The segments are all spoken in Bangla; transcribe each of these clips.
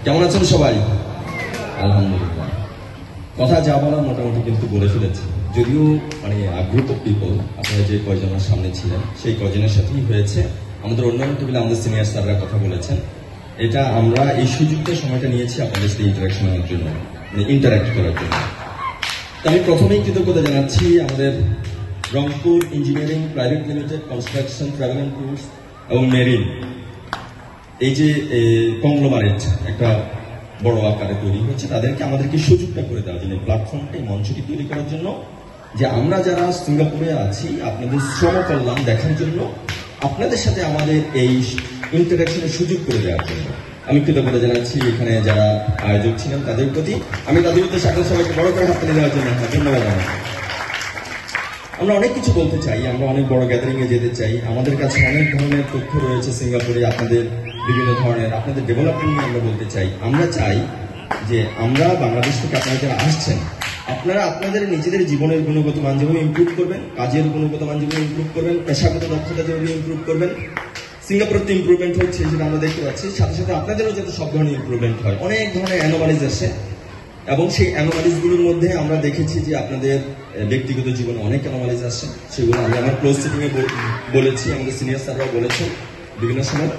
কেমন আছেন সবাই? আলহামদুলিল্লাহ। কথা যা বলার মোটামুটি কিন্তু বলে ফেলেছি, যদিও মানে গ্রুপ অফ পিপল আপনারা যে কয়জনের সামনে ছিলেন সেই কয়জনের সাথেই হয়েছে। আমাদের অন্যান্য টেবিলে আমাদের সিনিয়র স্যাররা কথা বলেছেন। এটা আমরা এই সুযোগটা সময়টা নিয়েছি আপনাদের সাথে ইন্টারাকশনের জন্য, মানে ইন্টারাক্ট করার জন্য। তো আমি প্রথমেই কৃতজ্ঞতা জানাচ্ছি আমাদের Rangpur engineering private limited, construction, travel and tours এবং মেরিন, এই যে কংগ্লোমারেট একটা বড় আকারে তৈরি হচ্ছে, তাদেরকে আমাদেরকে সুযোগটা করে দেওয়ার জন্য, প্ল্যাটফর্মটা, এই মঞ্চটি তৈরি করার জন্য, যে আমরা যারা সিঙ্গাপুরে আছি আপনাদের শ্রম কল্যাণ দেখার জন্য, আপনাদের সাথে আমাদের এই ইন্টারাকশনের সুযোগ করে দেওয়ার জন্য আমি কৃতজ্ঞতা জানাচ্ছি এখানে যারা আয়োজক ছিলেন তাদের প্রতি। আমি তাদের উদ্দেশ্যে আপনাদের সবাইকে বড় করে হাততালি দেওয়ার জন্য ধন্যবাদ জানাচ্ছি। আমরা অনেক কিছু বলতে চাই, আমরা অনেক বড় গ্যাদারিং এ যেতে চাই, আমাদের কাছে অনেক ধরনের তথ্য রয়েছে সিঙ্গাপুরে, আপনাদের বিভিন্ন ধরনের আপনাদের ডেভেলপমেন্ট নিয়ে আমরা বলতে চাই। আমরা চাই যে আমরা বাংলাদেশ থেকে আপনারা যারা আসছেন, আপনারা আপনাদের নিজেদের জীবনের গুণগত মান যেভাবে ইমপ্রুভ করবেন, কাজের গুণগত মান যেভাবে ইমপ্রুভ করবেন, পেশাগত দক্ষতা যেভাবে ইমপ্রুভ করবেন, সিঙ্গাপুরে তো ইমপ্রুভমেন্ট হচ্ছে সেটা আমরা দেখতে পাচ্ছি, সাথে সাথে আপনাদেরও যাতে সব ধরনের ইমপ্রুভমেন্ট হয়। অনেক ধরনের অ্যানোমালিজ আসে এবং সেই অ্যানোমালিজগুলোর মধ্যে আমরা দেখেছি যে আপনাদের ব্যক্তিগত জীবনে অনেক অ্যানোমালিজ আসে, সেগুলো আমি আমার ক্লোজ সিটিংয়ে বলেছি, আমাদের সিনিয়র স্যাররাও বলেছেন বিভিন্ন সময়।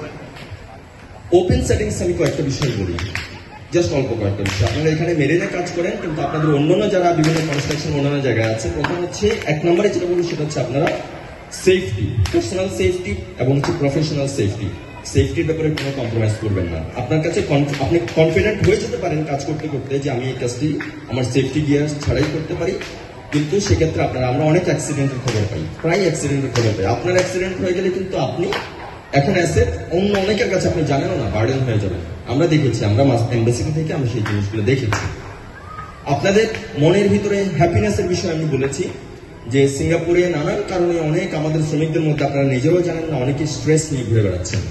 ওপেন সেটিংস আমি কয়েকটা বিষয় বলি, জাস্ট অল্প কয়েকটা বিষয়। আপনারা এখানে মেরিনে কাজ করেন, কিন্তু আপনাদের অন্যান্য যারা বিভিন্ন কনস্ট্রাকশন অন্যান্য জায়গায় আছে, প্রথম হচ্ছে 1 নম্বরে যেটা বলি সেটা হচ্ছে আপনারা সেফটি, পার্সোনাল সেফটি এবং হচ্ছে প্রফেশনাল সেফটি। সেফটির ব্যাপারে কোনো কম্প্রোমাইজ করবেন না। আপনার কাছে আপনি কনফিডেন্ট হয়ে যেতে পারেন কাজ করতে করতে যে আমি এই কাজটি আমার সেফটি গিয়ার ছাড়াই করতে পারি, কিন্তু সেক্ষেত্রে আমরা অনেক অ্যাক্সিডেন্টের খবর পাই, প্রায় অ্যাক্সিডেন্টের খবর পাই। আপনার অ্যাক্সিডেন্ট হয়ে গেলে কিন্তু আপনি এখন অ্যাসেট অন্য অনেকের কাছে আপনি জানেনও না, বার্ডেন হয়ে যাবেন। আমরা দেখেছি, আমরা এমবাসি থেকে আমরা সেই জিনিসগুলো দেখেছি। আপনাদের মনের ভিতরে হ্যাপিনেসের বিষয়ে আমি বলেছি যে সিঙ্গাপুরে নানান কারণে অনেক আমাদের শ্রমিকদের মধ্যে আপনারা নিজেরাও জানেন না, অনেকে স্ট্রেস নিয়ে ঘুরে বেড়াচ্ছেন।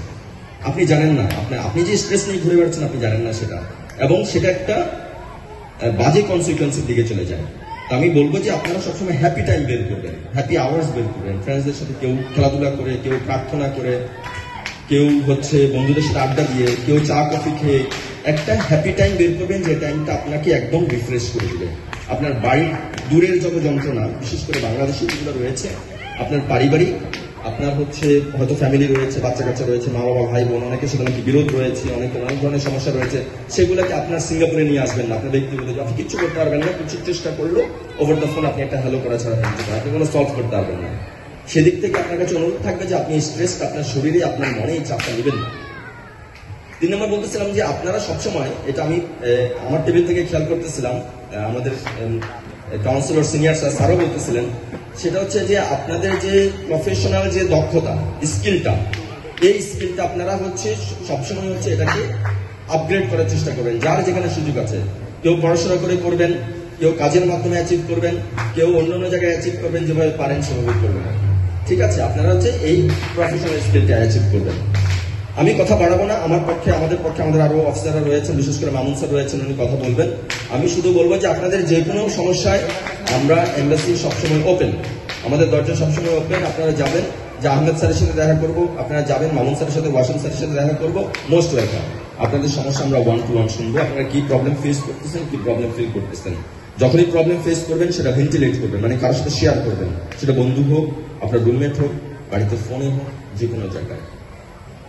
আপনি জানেন না, আপনি যে স্ট্রেস নিয়ে ঘুরে বেড়াচ্ছেন আপনি জানেন না সেটা, এবং সেটা একটা বাজে কনসিকুয়েন্সের দিকে চলে যায়। আমি বলবো যে আপনারা সবসময় হ্যাপি টাইম বের করবেন, হ্যাপি আওয়ার্স বের করবেন, ফ্রেন্ডসদের সাথে কেউ খেলাধুলা করে, কেউ প্রার্থনা করে, কেউ হচ্ছে বন্ধুদের সাথে আড্ডা দিয়ে, কেউ চা কফি খেয়ে একটা হ্যাপি টাইম বের করবেন, যে টাইমটা আপনাকে একদম রিফ্রেশ করে দেবে। আপনার বাড়ির দূরের যত যন্ত্রণা, বিশেষ করে বাংলাদেশে যেগুলো রয়েছে, আপনার পারিবারিক, আপনার হচ্ছে হয়তো ফ্যামিলি রয়েছে, বাচ্চা কাচ্চা রয়েছে, মা বাবা ভাই বোন, অনেকের সাথে নাকি বিরোধ রয়েছে, অনেক ধরনের সমস্যা রয়েছে, সেগুলোকে আপনার সিঙ্গাপুরে নিয়ে আসবেন না। আপনার ব্যক্তিগত আপনি কিচ্ছু করতে পারবেন না, কিছু চেষ্টা করলেও ওভার দ্য ফোন আপনি একটা হ্যালো করা ছাড়া আপনি কোনো সলভ করতে পারবেন না। সেদিক থেকে আপনার কাছে অনুরোধ থাকবে যে আপনি স্ট্রেসটা আপনার শরীরে, আপনার মনে এই চাপটা নেবেন না। 3 নম্বর বলতেছিলাম যে আপনারা সবসময়, এটা আমি আমার টেবিল থেকে খেয়াল করতেছিলাম, আমাদের কাউন্সিলর সিনিয়র স্যারও বলতেছিলেন, সেটা হচ্ছে যে আপনাদের যে প্রফেশনাল যে দক্ষতা, স্কিলটা, এই স্কিলটা আপনারা হচ্ছে সবসময় হচ্ছে এটাকে আপগ্রেড করার চেষ্টা করবেন। যার যেখানে সুযোগ আছে, কেউ পড়াশোনা করে করবেন, কেউ কাজের মাধ্যমে অ্যাচিভ করবেন, কেউ অন্যান্য জায়গায় অ্যাচিভ করবেন, যেভাবে পারেন সেভাবে করবেন। ঠিক আছে, আপনারা হচ্ছে এই প্রফেশনাল স্কিলটা অ্যাচিভ করবেন। আমি কথা বাড়াবো না, আমাদের পক্ষে আমাদের আরো অফিসাররা রয়েছেন, বিশেষ করে মামুন স্যার রয়েছেন, উনি কথা বলবেন। আমি শুধু বলবো যে আপনাদের যে কোনো সমস্যায় আমরা এমবাসি সবসময় ওপেন, আমাদের দরজা সবসময় ওপেন। আপনারা যাবেন, যে আহমেদ স্যারের সাথে দেখা করবো, আপনারা যাবেন মামুন স্যারের সাথে, ওয়াসিম স্যারের সাথে দেখা করবো, মোস্ট ওয়েলকাম। আপনাদের সমস্যা আমরা 1-to-1 শুনবো, আপনারা কি প্রবলেম ফেস করতেছেন, কি প্রবলেম ফিল করতেছেন। যখনই প্রবলেম ফেস করবেন সেটা ভেন্টিলেট করবেন, মানে কারোর সাথে শেয়ার করবেন, সেটা বন্ধু হোক, আপনার রুমমেট হোক, বাড়িতে ফোনে হোক, যে কোনো জায়গায়।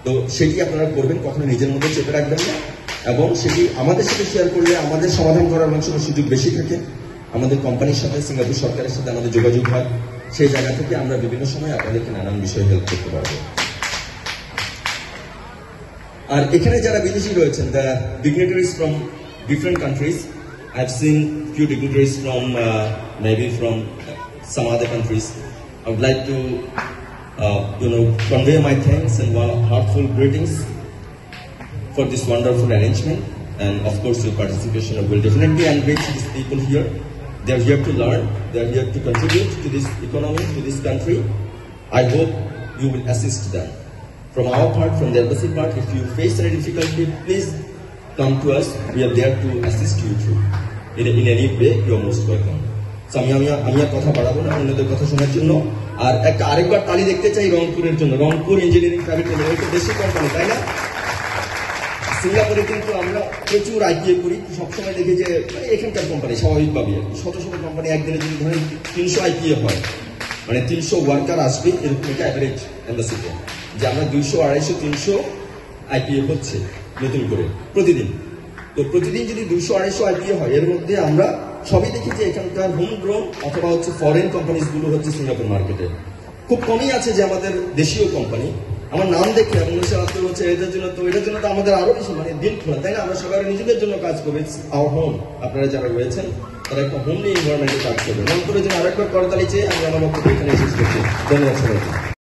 তো সেটি আপনারা করবেন, কখনো নিজের মধ্যে চেপে রাখবেন না, এবং সেটি আমাদের সাথে শেয়ার করলে আমাদের সমাধান করার অনেক সময় সুযোগ বেশি থাকে। আমাদের কোম্পানির সাথে, সিঙ্গাপুর সরকারের সাথে আমাদের যোগাযোগ হয়, সেই জায়গা থেকে আমরা বিভিন্ন সময় আপনাদেরকে নানান বিষয়ে হেল্প করতে পারবো। আর এখানে যারা বিদেশি রয়েছেন, the dignitaries from different countries, I have seen few dignitaries from maybe from some other countries. I would like to convey my thanks and heartfelt greetings for this wonderful arrangement, and of course your participation will definitely enrich these people here. They are here to learn, they are here to contribute to this economy, to this country. I hope you will assist them. From our part, from the embassy part, if you face any difficulty, please come to us. We are there to assist you through. In any way, you are most welcome. আমি আর কথা বাড়াবো না অন্যদের কথা শোনার জন্য। আর আরেকবার তালি দেখতে চাই রংপুরের জন্য। রংপুর ইঞ্জিনিয়ারিং প্রাইভেট লিমিটেড দেশি কোম্পানি, তাই না? সিঙ্গাপুরে কিন্তু আমরা প্রচুর আইপিও করি, সবসময় দেখি যে মানে এখানকার কোম্পানি স্বাভাবিকভাবে শত শত কোম্পানি একদিনে যদি ধরেন 300 আইপিও হয়, মানে 300 ওয়ার্কার আসবে, এরকম একটা অ্যাভারেজ এম্বাসিতে, যে আমরা 200, 250, 300 আইপিও হচ্ছে নতুন করে প্রতিদিন। তো প্রতিদিন যদি 200, 250 আইপিও হয়, এর মধ্যে আমরা সবই দেখি যে এখানকার হোম গ্রোন অথবা হচ্ছে ফরেন কোম্পানিজ গুলো হচ্ছে সিঙ্গাপুর মার্কেটে। খুব কমই আছে যে আমাদের দেশীয় কোম্পানি। আমার নাম দেখে মনুষ্য হচ্ছে এটার জন্য, তো এটার জন্য তো আমাদের আরো বেশি মানে দিন খোলা, তাই না? আমরা সবাই নিজেদের জন্য কাজ করবো, আওয়ার হোম। আপনারা যারা রয়েছেন তারা একটা হোমলি এনভায়রনমেন্টে কাজ করবে। মন করে যেন আরেকবার করতালি চেয়ে আমি আমার বক্তব্য এখানে শেষ করছি। ধন্যবাদ সবাইকে।